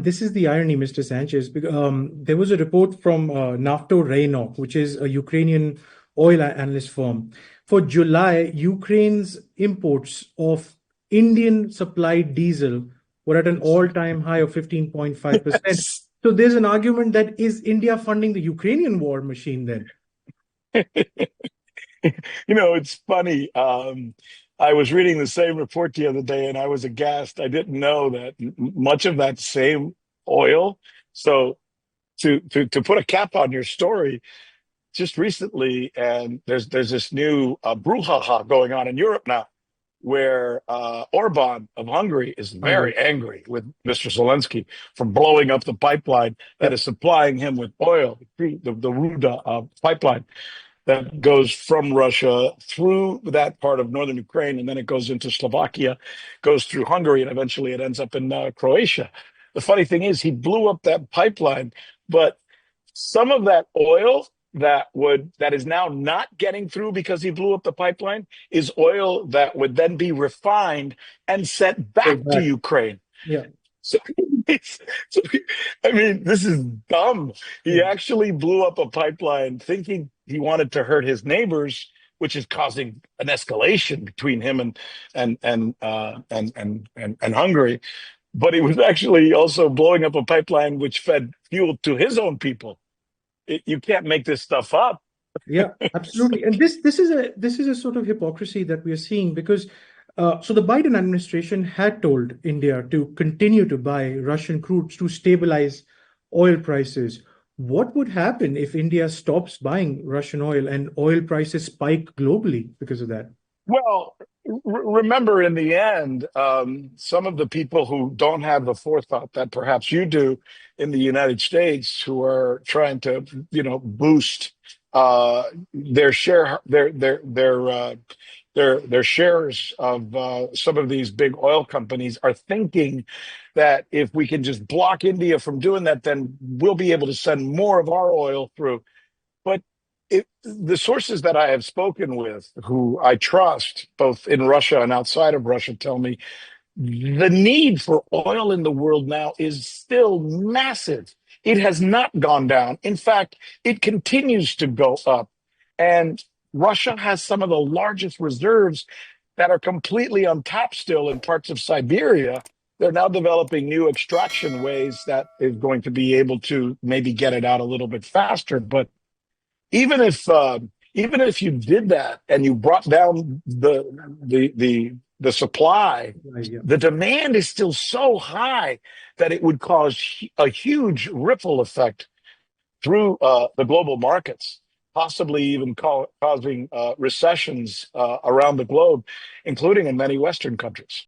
And this is the irony, Mr. Sanchez. There was a report from Nafto Reinok, which is a Ukrainian oil analyst firm. For July, Ukraine's imports of Indian supplied diesel were at an all-time high of 15.5%. So there's an argument that is India funding the Ukrainian war machine then? It's funny. I was reading the same report the other day and I was aghast. I didn't know that much of that same oil. So to put a cap on your story, just recently, and there's this new brouhaha going on in Europe now, where Orban of Hungary is Hungary. very angry with Mr. Zelensky for blowing up the pipeline that Yep. is supplying him with oil, the Ruda pipeline that goes from Russia through that part of northern Ukraine, and then it goes into Slovakia, goes through Hungary, and eventually it ends up in Croatia. The funny thing is, he blew up that pipeline, but some of that oil that is now not getting through because he blew up the pipeline is oil that would then be refined and sent back to Exactly. Ukraine. Yeah. So, so, I mean, this is dumb. He Yeah. actually blew up a pipeline thinking he wanted to hurt his neighbors, which is causing an escalation between him and Hungary. But he was actually also blowing up a pipeline which fed fuel to his own people. You can't make this stuff up. Yeah, absolutely. And this is a sort of hypocrisy that we are seeing because so the Biden administration had told India to continue to buy Russian crudes to stabilize oil prices. What would happen if India stops buying Russian oil and oil prices spike globally because of that? Well, remember in the end, some of the people who don't have the forethought that perhaps you do in the United States, who are trying to, boost their share, their shares of some of these big oil companies, are thinking that if we can just block India from doing that, then we'll be able to send more of our oil through. But the sources that I have spoken with, who I trust both in Russia and outside of Russia, tell me the need for oil in the world now is still massive. It has not gone down. In fact, it continues to go up. And Russia has some of the largest reserves that are completely untapped still in parts of Siberia. They're now developing new extraction ways that is going to be able to maybe get it out a little bit faster. But even if even if you did that and you brought down the supply, Yeah. the demand is still so high that it would cause a huge ripple effect through the global markets, possibly even causing recessions around the globe, including in many Western countries.